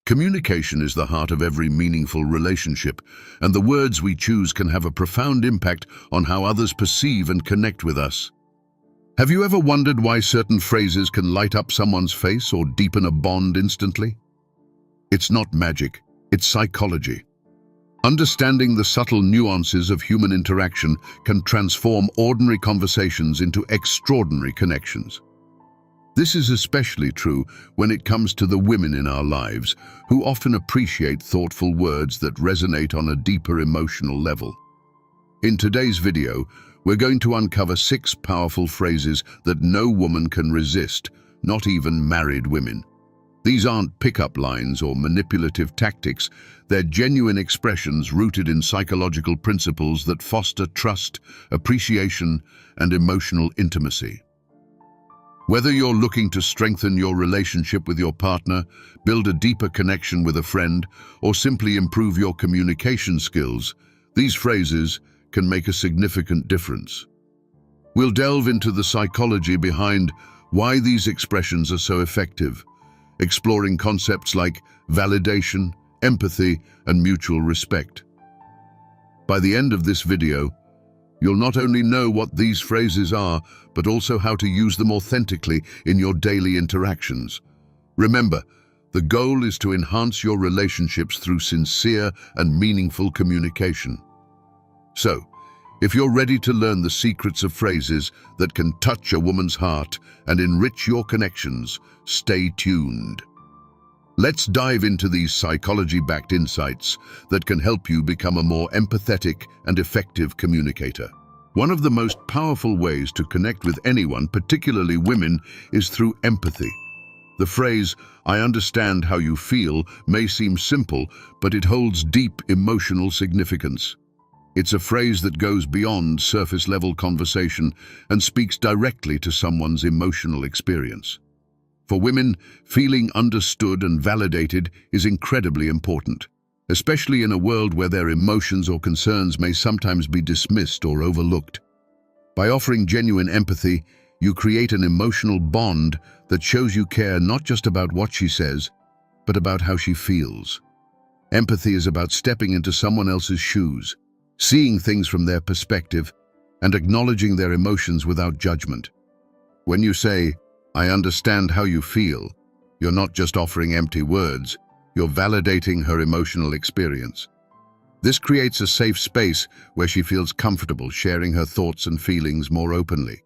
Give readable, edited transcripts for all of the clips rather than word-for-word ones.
Communication is the heart of every meaningful relationship, and the words we choose can have a profound impact on how others perceive and connect with us. Have you ever wondered why certain phrases can light up someone's face or deepen a bond instantly? It's not magic, it's psychology. Understanding the subtle nuances of human interaction can transform ordinary conversations into extraordinary connections. This is especially true when it comes to the women in our lives, who often appreciate thoughtful words that resonate on a deeper emotional level. In today's video, we're going to uncover 6 powerful phrases that no woman can resist, not even married women. These aren't pickup lines or manipulative tactics, they're genuine expressions rooted in psychological principles that foster trust, appreciation, and emotional intimacy. Whether you're looking to strengthen your relationship with your partner, build a deeper connection with a friend, or simply improve your communication skills, these phrases can make a significant difference. We'll delve into the psychology behind why these expressions are so effective, exploring concepts like validation, empathy, and mutual respect. By the end of this video, you'll not only know what these phrases are, but also how to use them authentically in your daily interactions. Remember, the goal is to enhance your relationships through sincere and meaningful communication. So, if you're ready to learn the secrets of phrases that can touch a woman's heart and enrich your connections, stay tuned. Let's dive into these psychology-backed insights that can help you become a more empathetic and effective communicator. One of the most powerful ways to connect with anyone, particularly women, is through empathy. The phrase, "I understand how you feel," may seem simple, but it holds deep emotional significance. It's a phrase that goes beyond surface-level conversation and speaks directly to someone's emotional experience. For women, feeling understood and validated is incredibly important, especially in a world where their emotions or concerns may sometimes be dismissed or overlooked. By offering genuine empathy, you create an emotional bond that shows you care not just about what she says, but about how she feels. Empathy is about stepping into someone else's shoes, seeing things from their perspective, and acknowledging their emotions without judgment. When you say, "I understand how you feel," you're not just offering empty words, you're validating her emotional experience. This creates a safe space where she feels comfortable sharing her thoughts and feelings more openly.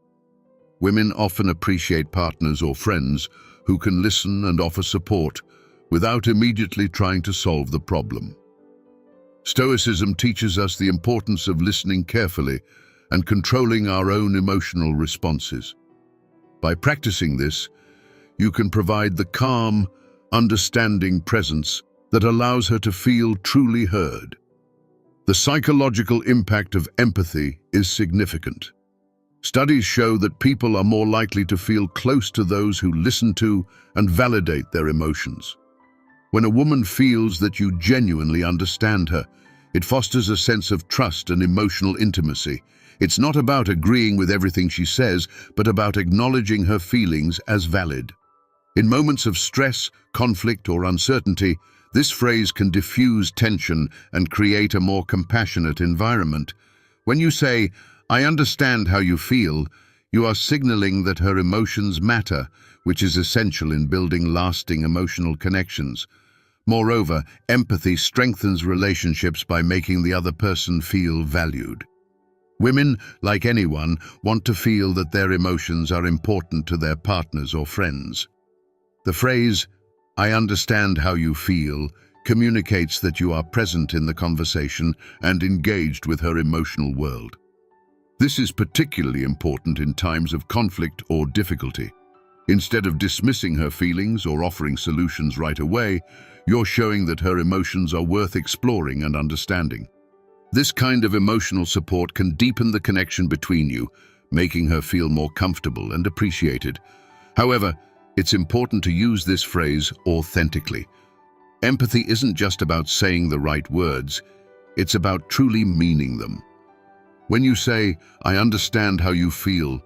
Women often appreciate partners or friends who can listen and offer support without immediately trying to solve the problem. Stoicism teaches us the importance of listening carefully and controlling our own emotional responses. By practicing this, you can provide the calm, understanding presence that allows her to feel truly heard. The psychological impact of empathy is significant. Studies show that people are more likely to feel close to those who listen to and validate their emotions. When a woman feels that you genuinely understand her, it fosters a sense of trust and emotional intimacy. It's not about agreeing with everything she says, but about acknowledging her feelings as valid. In moments of stress, conflict, or uncertainty, this phrase can diffuse tension and create a more compassionate environment. When you say, "I understand how you feel," you are signaling that her emotions matter, which is essential in building lasting emotional connections. Moreover, empathy strengthens relationships by making the other person feel valued. Women, like anyone, want to feel that their emotions are important to their partners or friends. The phrase, "I understand how you feel," communicates that you are present in the conversation and engaged with her emotional world. This is particularly important in times of conflict or difficulty. Instead of dismissing her feelings or offering solutions right away, you're showing that her emotions are worth exploring and understanding. This kind of emotional support can deepen the connection between you, making her feel more comfortable and appreciated. However, it's important to use this phrase authentically. Empathy isn't just about saying the right words, it's about truly meaning them. When you say, "I understand how you feel,"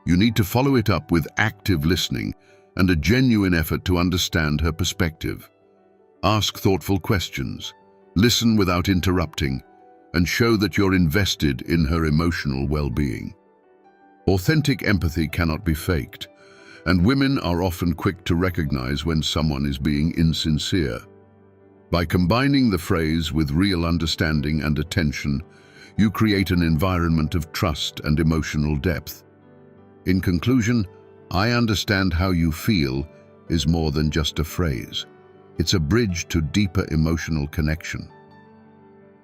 you need to follow it up with active listening and a genuine effort to understand her perspective. Ask thoughtful questions, listen without interrupting, and show that you're invested in her emotional well-being. Authentic empathy cannot be faked, and women are often quick to recognize when someone is being insincere. By combining the phrase with real understanding and attention, you create an environment of trust and emotional depth. In conclusion, "I understand how you feel" is more than just a phrase. It's a bridge to deeper emotional connection.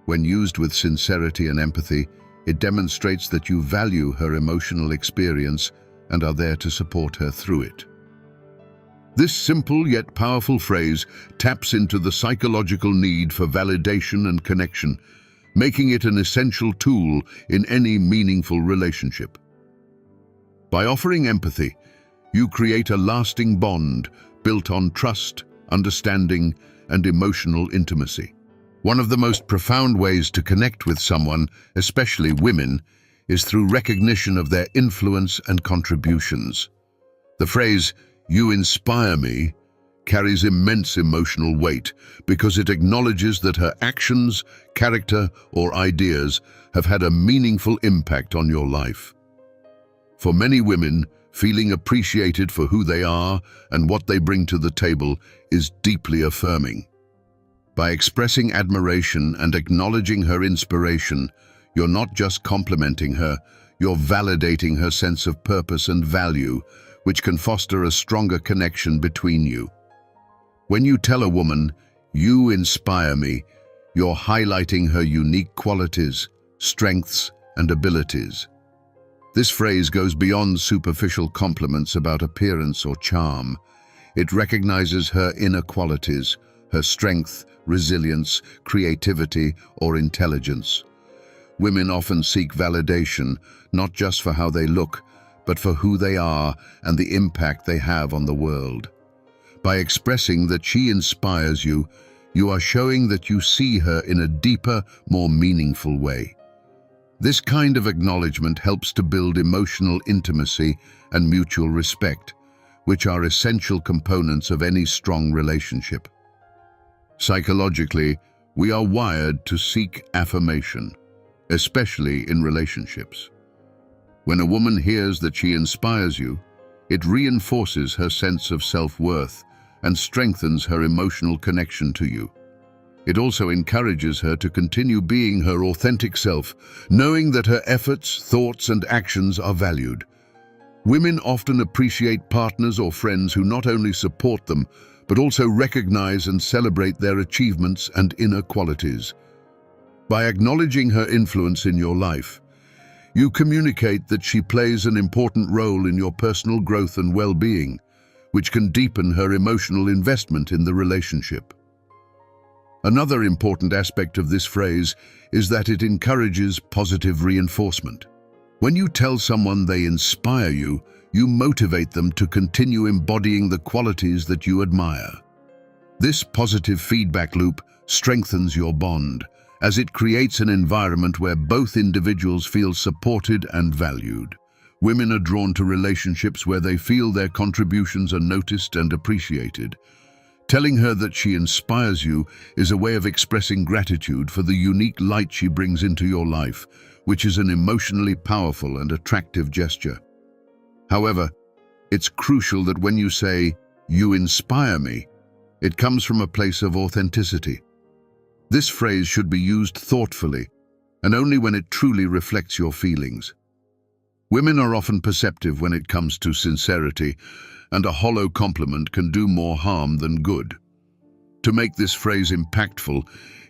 When used with sincerity and empathy, it demonstrates that you value her emotional experience and are there to support her through it. This simple yet powerful phrase taps into the psychological need for validation and connection, making it an essential tool in any meaningful relationship. By offering empathy, you create a lasting bond built on trust, understanding, and emotional intimacy. One of the most profound ways to connect with someone, especially women, is through recognition of their influence and contributions. The phrase, "You inspire me," carries immense emotional weight because it acknowledges that her actions, character, or ideas have had a meaningful impact on your life. For many women, feeling appreciated for who they are and what they bring to the table is deeply affirming. By expressing admiration and acknowledging her inspiration, you're not just complimenting her, you're validating her sense of purpose and value, which can foster a stronger connection between you. When you tell a woman, "You inspire me," you're highlighting her unique qualities, strengths, and abilities. This phrase goes beyond superficial compliments about appearance or charm. It recognizes her inner qualities, her strength, resilience, creativity, or intelligence. Women often seek validation, not just for how they look, but for who they are and the impact they have on the world. By expressing that she inspires you, you are showing that you see her in a deeper, more meaningful way. This kind of acknowledgement helps to build emotional intimacy and mutual respect, which are essential components of any strong relationship. Psychologically, we are wired to seek affirmation, especially in relationships. When a woman hears that she inspires you, it reinforces her sense of self-worth and strengthens her emotional connection to you. It also encourages her to continue being her authentic self, knowing that her efforts, thoughts, and actions are valued. Women often appreciate partners or friends who not only support them, but also recognize and celebrate their achievements and inner qualities. By acknowledging her influence in your life, you communicate that she plays an important role in your personal growth and well-being, which can deepen her emotional investment in the relationship. Another important aspect of this phrase is that it encourages positive reinforcement. When you tell someone they inspire you, you motivate them to continue embodying the qualities that you admire. This positive feedback loop strengthens your bond, as it creates an environment where both individuals feel supported and valued. Women are drawn to relationships where they feel their contributions are noticed and appreciated. Telling her that she inspires you is a way of expressing gratitude for the unique light she brings into your life, which is an emotionally powerful and attractive gesture. However, it's crucial that when you say, "You inspire me," it comes from a place of authenticity. This phrase should be used thoughtfully, and only when it truly reflects your feelings. Women are often perceptive when it comes to sincerity, and a hollow compliment can do more harm than good. To make this phrase impactful,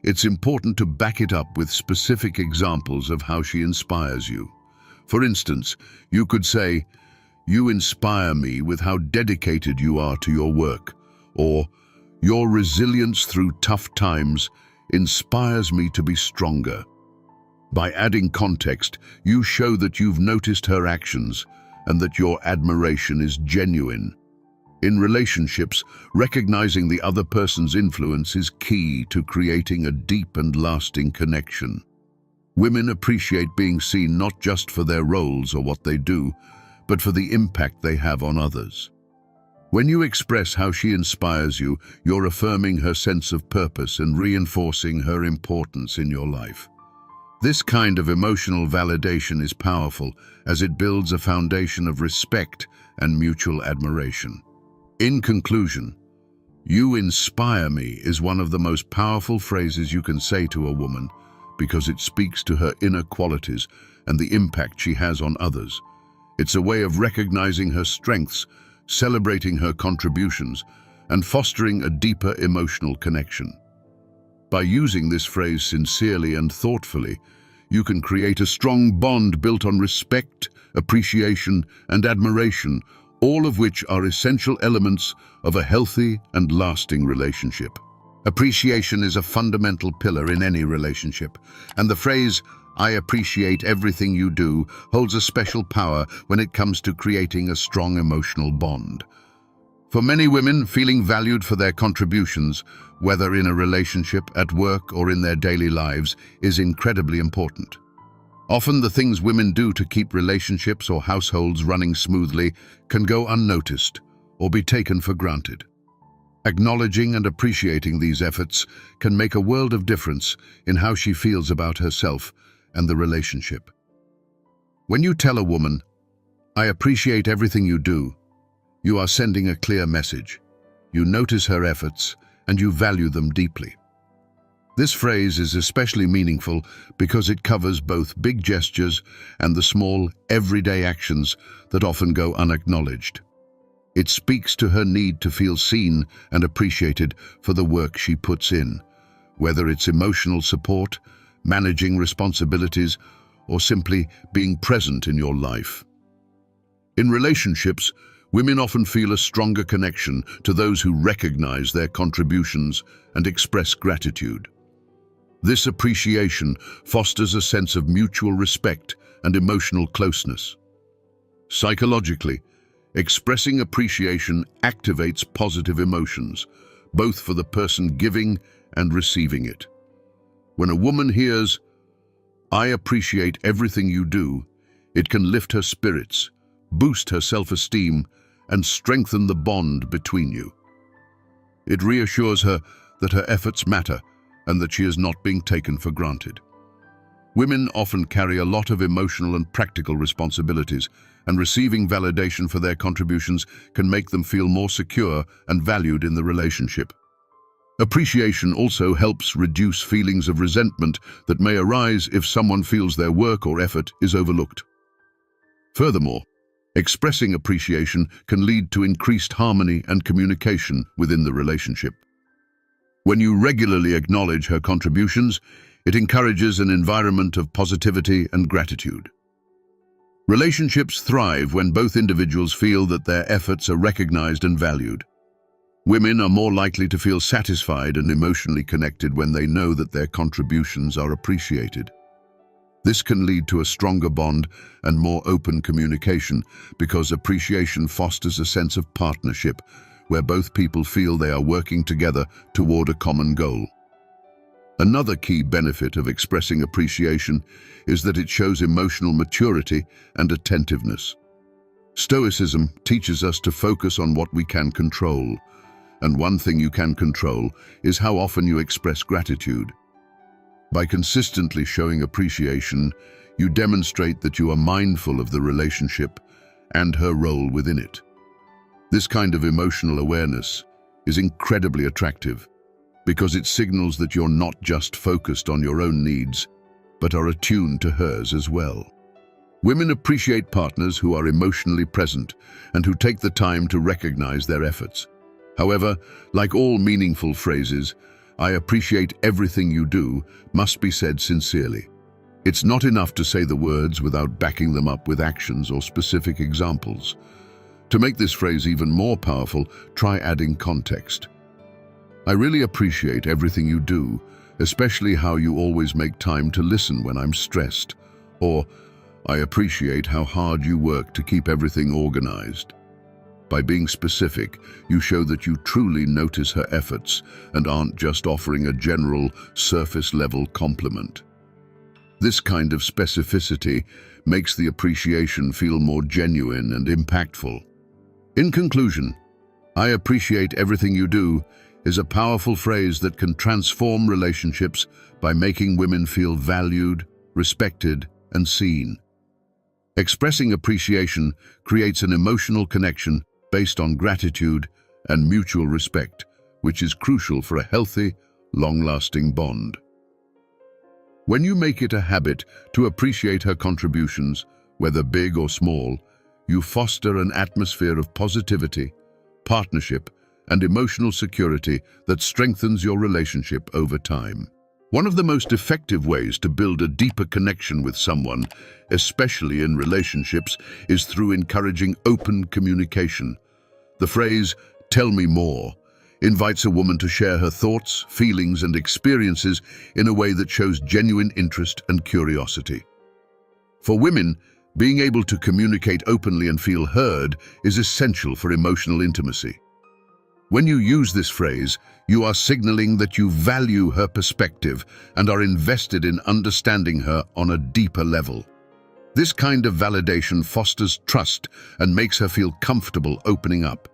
it's important to back it up with specific examples of how she inspires you. For instance, you could say, "You inspire me with how dedicated you are to your work," or "Your resilience through tough times inspires me to be stronger." By adding context, you show that you've noticed her actions and that your admiration is genuine. In relationships, recognizing the other person's influence is key to creating a deep and lasting connection. Women appreciate being seen not just for their roles or what they do, but for the impact they have on others. When you express how she inspires you, you're affirming her sense of purpose and reinforcing her importance in your life. This kind of emotional validation is powerful as it builds a foundation of respect and mutual admiration. In conclusion, "You inspire me" is one of the most powerful phrases you can say to a woman because it speaks to her inner qualities and the impact she has on others. It's a way of recognizing her strengths, celebrating her contributions, and fostering a deeper emotional connection. By using this phrase sincerely and thoughtfully, you can create a strong bond built on respect, appreciation, and admiration, all of which are essential elements of a healthy and lasting relationship. Appreciation is a fundamental pillar in any relationship, and the phrase, "I appreciate everything you do," holds a special power when it comes to creating a strong emotional bond. For many women, feeling valued for their contributions, whether in a relationship, at work, or in their daily lives, is incredibly important. Often the things women do to keep relationships or households running smoothly can go unnoticed or be taken for granted. Acknowledging and appreciating these efforts can make a world of difference in how she feels about herself and the relationship. When you tell a woman, "I appreciate everything you do," you are sending a clear message. You notice her efforts and you value them deeply. This phrase is especially meaningful because it covers both big gestures and the small, everyday actions that often go unacknowledged. It speaks to her need to feel seen and appreciated for the work she puts in, whether it's emotional support, managing responsibilities, or simply being present in your life. In relationships, women often feel a stronger connection to those who recognize their contributions and express gratitude. This appreciation fosters a sense of mutual respect and emotional closeness. Psychologically, expressing appreciation activates positive emotions, both for the person giving and receiving it. When a woman hears, "I appreciate everything you do," it can lift her spirits, boost her self-esteem, and strengthen the bond between you. It reassures her that her efforts matter and that she is not being taken for granted. Women often carry a lot of emotional and practical responsibilities, and receiving validation for their contributions can make them feel more secure and valued in the relationship. Appreciation also helps reduce feelings of resentment that may arise if someone feels their work or effort is overlooked. Furthermore, expressing appreciation can lead to increased harmony and communication within the relationship. When you regularly acknowledge her contributions, it encourages an environment of positivity and gratitude. Relationships thrive when both individuals feel that their efforts are recognized and valued. Women are more likely to feel satisfied and emotionally connected when they know that their contributions are appreciated. This can lead to a stronger bond and more open communication because appreciation fosters a sense of partnership where both people feel they are working together toward a common goal. Another key benefit of expressing appreciation is that it shows emotional maturity and attentiveness. Stoicism teaches us to focus on what we can control, and one thing you can control is how often you express gratitude. By consistently showing appreciation, you demonstrate that you are mindful of the relationship and her role within it. This kind of emotional awareness is incredibly attractive because it signals that you're not just focused on your own needs, but are attuned to hers as well. Women appreciate partners who are emotionally present and who take the time to recognize their efforts. However, like all meaningful phrases, "I appreciate everything you do" must be said sincerely. It's not enough to say the words without backing them up with actions or specific examples. To make this phrase even more powerful, try adding context. "I really appreciate everything you do, especially how you always make time to listen when I'm stressed." Or, "I appreciate how hard you work to keep everything organized." By being specific, you show that you truly notice her efforts and aren't just offering a general, surface-level compliment. This kind of specificity makes the appreciation feel more genuine and impactful. In conclusion, "I appreciate everything you do" is a powerful phrase that can transform relationships by making women feel valued, respected, and seen. Expressing appreciation creates an emotional connection based on gratitude and mutual respect, which is crucial for a healthy, long-lasting bond. When you make it a habit to appreciate her contributions, whether big or small, you foster an atmosphere of positivity, partnership, and emotional security that strengthens your relationship over time. One of the most effective ways to build a deeper connection with someone, especially in relationships, is through encouraging open communication. The phrase, "tell me more," invites a woman to share her thoughts, feelings, and experiences in a way that shows genuine interest and curiosity. For women, being able to communicate openly and feel heard is essential for emotional intimacy. When you use this phrase, you are signaling that you value her perspective and are invested in understanding her on a deeper level. This kind of validation fosters trust and makes her feel comfortable opening up.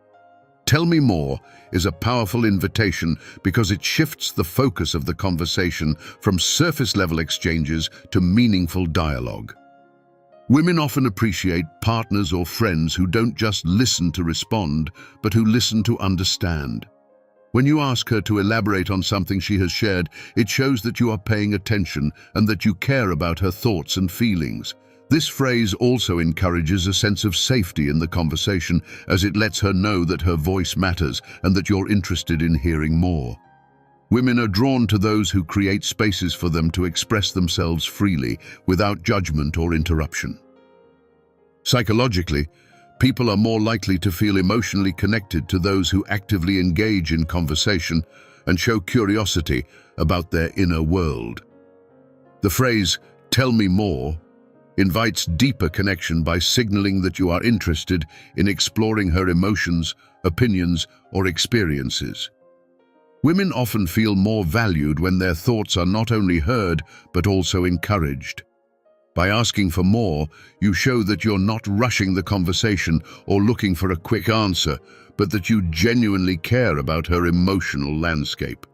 "Tell me more" is a powerful invitation because it shifts the focus of the conversation from surface-level exchanges to meaningful dialogue. Women often appreciate partners or friends who don't just listen to respond, but who listen to understand. When you ask her to elaborate on something she has shared, it shows that you are paying attention and that you care about her thoughts and feelings. This phrase also encourages a sense of safety in the conversation, as it lets her know that her voice matters and that you're interested in hearing more. Women are drawn to those who create spaces for them to express themselves freely, without judgment or interruption. Psychologically, people are more likely to feel emotionally connected to those who actively engage in conversation and show curiosity about their inner world. The phrase, "tell me more," invites deeper connection by signaling that you are interested in exploring her emotions, opinions, or experiences. Women often feel more valued when their thoughts are not only heard, but also encouraged. By asking for more, you show that you're not rushing the conversation or looking for a quick answer, but that you genuinely care about her emotional landscape.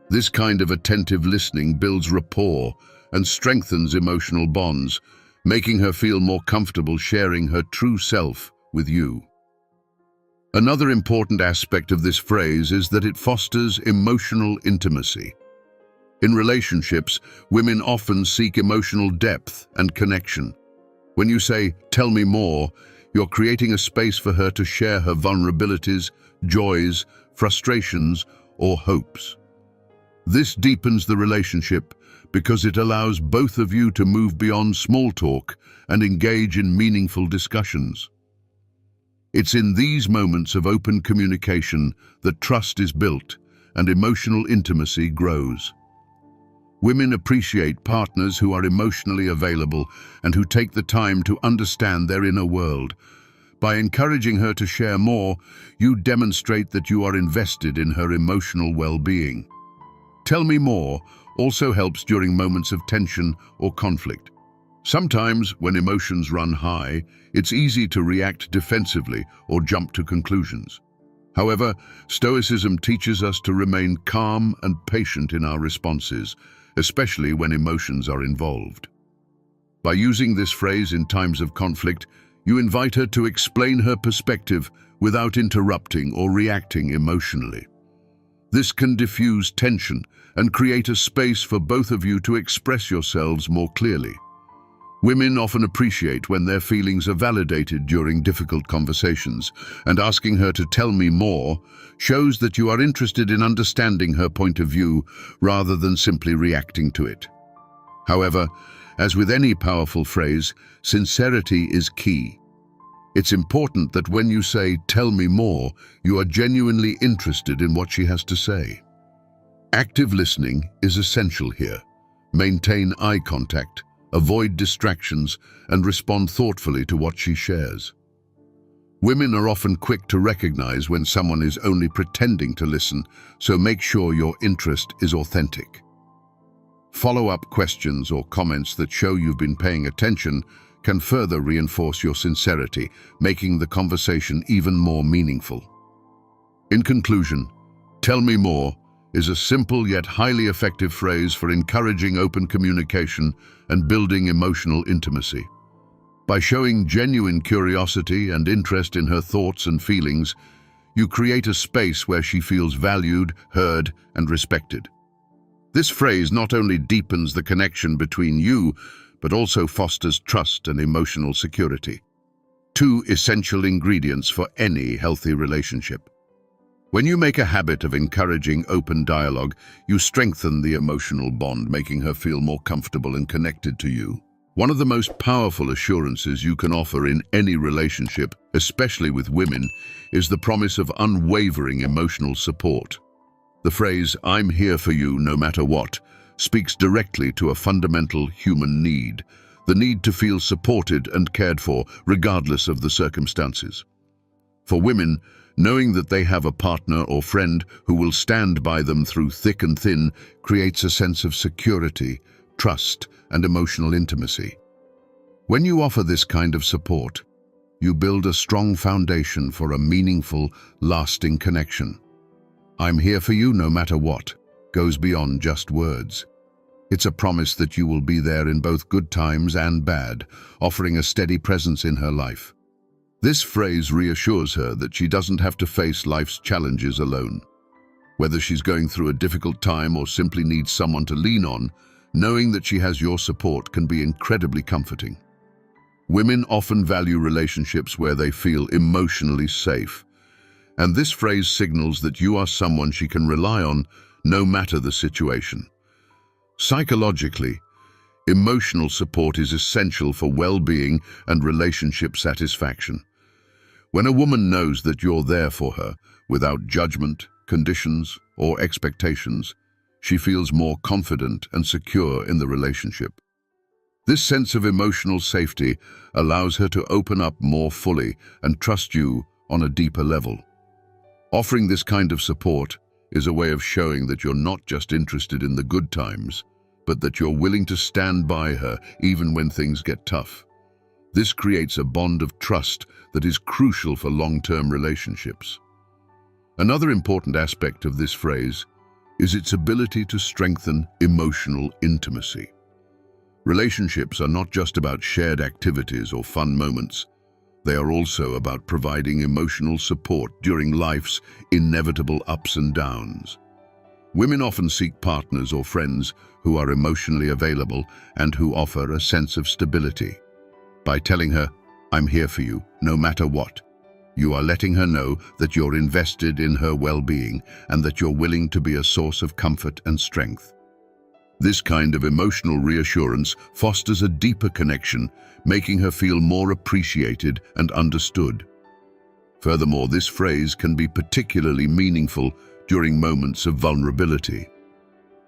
This kind of attentive listening builds rapport and strengthens emotional bonds, making her feel more comfortable sharing her true self with you. Another important aspect of this phrase is that it fosters emotional intimacy. In relationships, women often seek emotional depth and connection. When you say, "tell me more," you're creating a space for her to share her vulnerabilities, joys, frustrations, or hopes. This deepens the relationship because it allows both of you to move beyond small talk and engage in meaningful discussions. It's in these moments of open communication that trust is built and emotional intimacy grows. Women appreciate partners who are emotionally available and who take the time to understand their inner world. By encouraging her to share more, you demonstrate that you are invested in her emotional well-being. "Tell me more" also helps during moments of tension or conflict. Sometimes, when emotions run high, it's easy to react defensively or jump to conclusions. However, Stoicism teaches us to remain calm and patient in our responses, especially when emotions are involved. By using this phrase in times of conflict, you invite her to explain her perspective without interrupting or reacting emotionally. This can diffuse tension and create a space for both of you to express yourselves more clearly. Women often appreciate when their feelings are validated during difficult conversations, and asking her to tell me more shows that you are interested in understanding her point of view rather than simply reacting to it. However, as with any powerful phrase, sincerity is key. It's important that when you say, "tell me more," you are genuinely interested in what she has to say. Active listening is essential here. Maintain eye contact, avoid distractions, and respond thoughtfully to what she shares. Women are often quick to recognize when someone is only pretending to listen, so make sure your interest is authentic. Follow-up questions or comments that show you've been paying attention can further reinforce your sincerity, making the conversation even more meaningful. In conclusion, "Tell me more" is a simple yet highly effective phrase for encouraging open communication and building emotional intimacy. By showing genuine curiosity and interest in her thoughts and feelings, you create a space where she feels valued, heard, and respected. This phrase not only deepens the connection between you, but also fosters trust and emotional security. Two essential ingredients for any healthy relationship. When you make a habit of encouraging open dialogue, you strengthen the emotional bond, making her feel more comfortable and connected to you. One of the most powerful assurances you can offer in any relationship, especially with women, is the promise of unwavering emotional support. The phrase, "I'm here for you no matter what," speaks directly to a fundamental human need, the need to feel supported and cared for, regardless of the circumstances. For women, knowing that they have a partner or friend who will stand by them through thick and thin creates a sense of security, trust, and emotional intimacy. When you offer this kind of support, you build a strong foundation for a meaningful, lasting connection. "I'm here for you no matter what" goes beyond just words. It's a promise that you will be there in both good times and bad, offering a steady presence in her life. This phrase reassures her that she doesn't have to face life's challenges alone. Whether she's going through a difficult time or simply needs someone to lean on, knowing that she has your support can be incredibly comforting. Women often value relationships where they feel emotionally safe, and this phrase signals that you are someone she can rely on no matter the situation. Psychologically, emotional support is essential for well-being and relationship satisfaction. When a woman knows that you're there for her, without judgment, conditions, or expectations, she feels more confident and secure in the relationship. This sense of emotional safety allows her to open up more fully and trust you on a deeper level. Offering this kind of support is a way of showing that you're not just interested in the good times, but that you're willing to stand by her even when things get tough. This creates a bond of trust that is crucial for long-term relationships. Another important aspect of this phrase is its ability to strengthen emotional intimacy. Relationships are not just about shared activities or fun moments. They are also about providing emotional support during life's inevitable ups and downs. Women often seek partners or friends who are emotionally available and who offer a sense of stability. By telling her, "I'm here for you, no matter what," you are letting her know that you're invested in her well-being and that you're willing to be a source of comfort and strength. This kind of emotional reassurance fosters a deeper connection, making her feel more appreciated and understood. Furthermore, this phrase can be particularly meaningful during moments of vulnerability.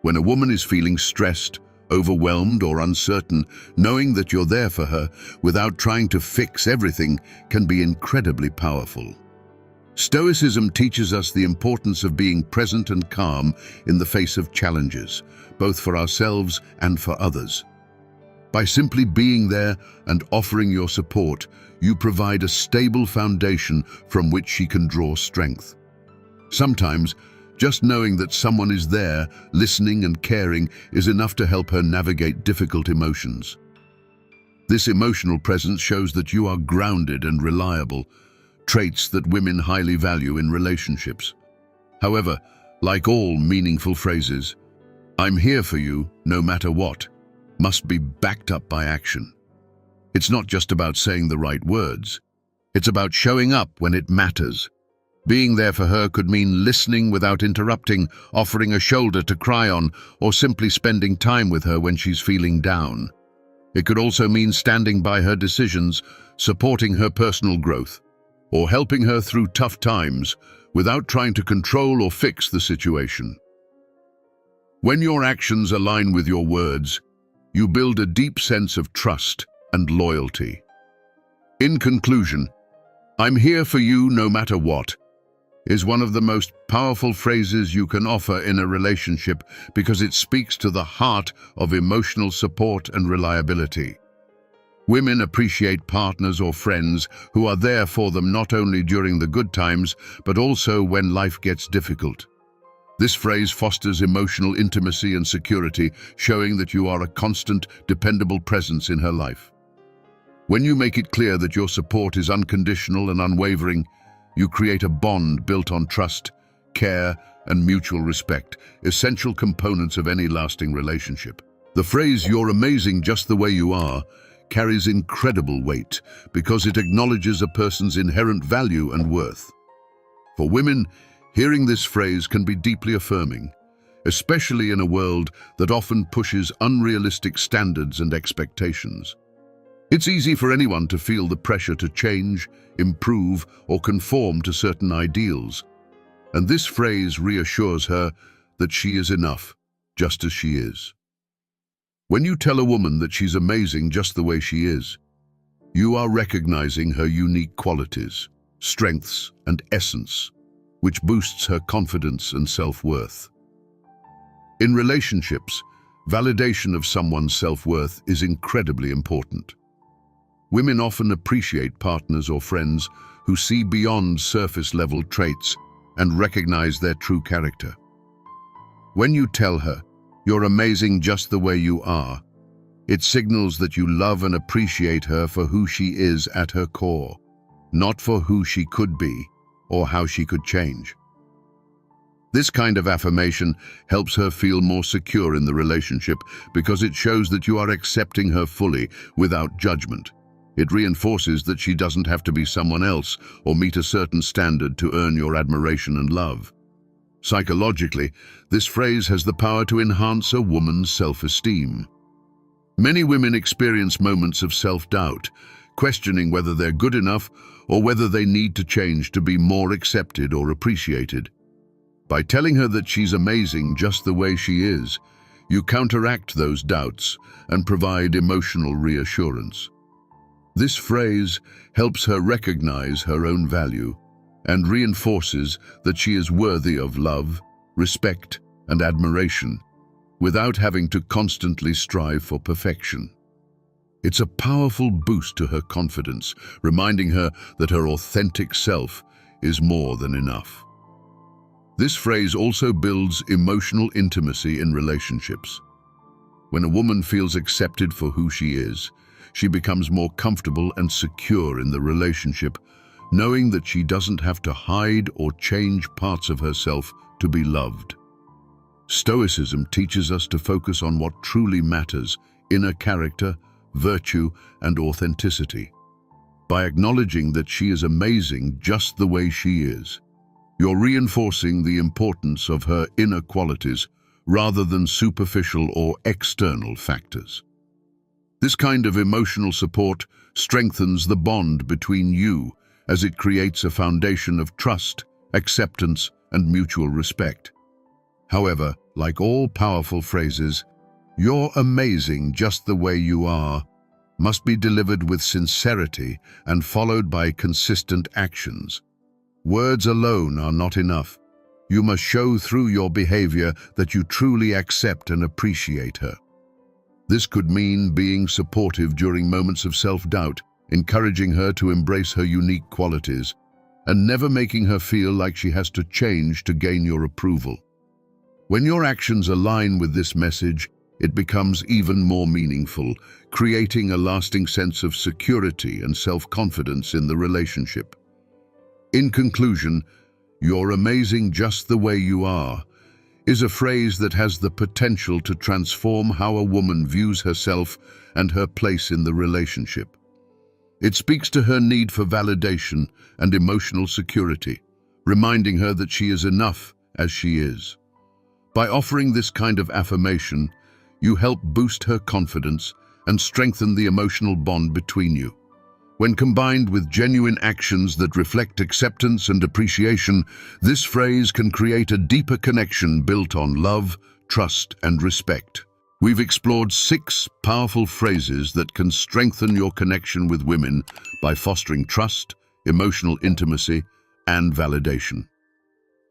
When a woman is feeling stressed, overwhelmed, or uncertain, knowing that you're there for her without trying to fix everything can be incredibly powerful. Stoicism teaches us the importance of being present and calm in the face of challenges, both for ourselves and for others. By simply being there and offering your support, you provide a stable foundation from which she can draw strength. Sometimes, just knowing that someone is there, listening and caring, is enough to help her navigate difficult emotions. This emotional presence shows that you are grounded and reliable, traits that women highly value in relationships. However, like all meaningful phrases, "I'm here for you, no matter what," must be backed up by action. It's not just about saying the right words. It's about showing up when it matters. Being there for her could mean listening without interrupting, offering a shoulder to cry on, or simply spending time with her when she's feeling down. It could also mean standing by her decisions, supporting her personal growth, or helping her through tough times without trying to control or fix the situation. When your actions align with your words, you build a deep sense of trust and loyalty. In conclusion, "I'm here for you no matter what," is one of the most powerful phrases you can offer in a relationship because it speaks to the heart of emotional support and reliability. Women appreciate partners or friends who are there for them not only during the good times, but also when life gets difficult. This phrase fosters emotional intimacy and security, showing that you are a constant, dependable presence in her life. When you make it clear that your support is unconditional and unwavering, you create a bond built on trust, care, and mutual respect, essential components of any lasting relationship. The phrase, "You're amazing just the way you are," carries incredible weight because it acknowledges a person's inherent value and worth. For women, hearing this phrase can be deeply affirming, especially in a world that often pushes unrealistic standards and expectations. It's easy for anyone to feel the pressure to change, improve, or conform to certain ideals, and this phrase reassures her that she is enough, just as she is. When you tell a woman that she's amazing just the way she is, you are recognizing her unique qualities, strengths, and essence, which boosts her confidence and self-worth. In relationships, validation of someone's self-worth is incredibly important. Women often appreciate partners or friends who see beyond surface-level traits and recognize their true character. When you tell her, "You're amazing just the way you are," it signals that you love and appreciate her for who she is at her core, not for who she could be or how she could change. This kind of affirmation helps her feel more secure in the relationship because it shows that you are accepting her fully without judgment. It reinforces that she doesn't have to be someone else or meet a certain standard to earn your admiration and love. Psychologically, this phrase has the power to enhance a woman's self-esteem. Many women experience moments of self-doubt, questioning whether they're good enough or whether they need to change to be more accepted or appreciated. By telling her that she's amazing just the way she is, you counteract those doubts and provide emotional reassurance. This phrase helps her recognize her own value and reinforces that she is worthy of love, respect, and admiration, without having to constantly strive for perfection. It's a powerful boost to her confidence, reminding her that her authentic self is more than enough. This phrase also builds emotional intimacy in relationships. When a woman feels accepted for who she is, she becomes more comfortable and secure in the relationship, knowing that she doesn't have to hide or change parts of herself to be loved. Stoicism teaches us to focus on what truly matters: inner character, virtue, and authenticity. By acknowledging that she is amazing just the way she is, you're reinforcing the importance of her inner qualities rather than superficial or external factors. This kind of emotional support strengthens the bond between you as it creates a foundation of trust, acceptance, and mutual respect. However, like all powerful phrases, "You're amazing just the way you are" must be delivered with sincerity and followed by consistent actions. Words alone are not enough. You must show through your behavior that you truly accept and appreciate her. This could mean being supportive during moments of self-doubt, encouraging her to embrace her unique qualities, and never making her feel like she has to change to gain your approval. When your actions align with this message, it becomes even more meaningful, creating a lasting sense of security and self-confidence in the relationship. In conclusion, "You're amazing just the way you are" is a phrase that has the potential to transform how a woman views herself and her place in the relationship. It speaks to her need for validation and emotional security, reminding her that she is enough as she is. By offering this kind of affirmation, you help boost her confidence and strengthen the emotional bond between you. When combined with genuine actions that reflect acceptance and appreciation, this phrase can create a deeper connection built on love, trust, and respect. We've explored 6 powerful phrases that can strengthen your connection with women by fostering trust, emotional intimacy, and validation.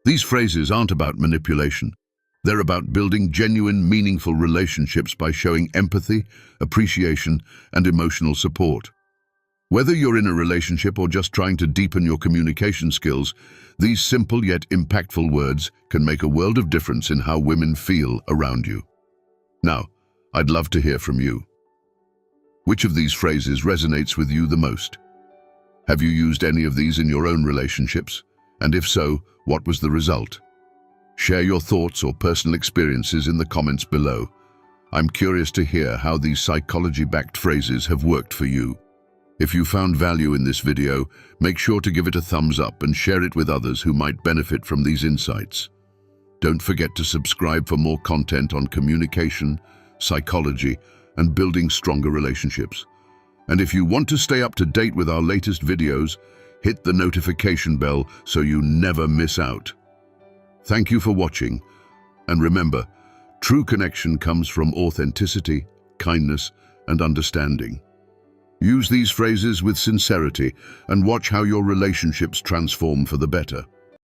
These phrases aren't about manipulation. They're about building genuine, meaningful relationships by showing empathy, appreciation, and emotional support. Whether you're in a relationship or just trying to deepen your communication skills, these simple yet impactful words can make a world of difference in how women feel around you. Now, I'd love to hear from you. Which of these phrases resonates with you the most? Have you used any of these in your own relationships? And if so, what was the result? Share your thoughts or personal experiences in the comments below. I'm curious to hear how these psychology-backed phrases have worked for you. If you found value in this video, make sure to give it a thumbs up and share it with others who might benefit from these insights. Don't forget to subscribe for more content on communication, psychology, and building stronger relationships. And if you want to stay up to date with our latest videos, hit the notification bell so you never miss out. Thank you for watching, and remember, true connection comes from authenticity, kindness, and understanding. Use these phrases with sincerity and watch how your relationships transform for the better.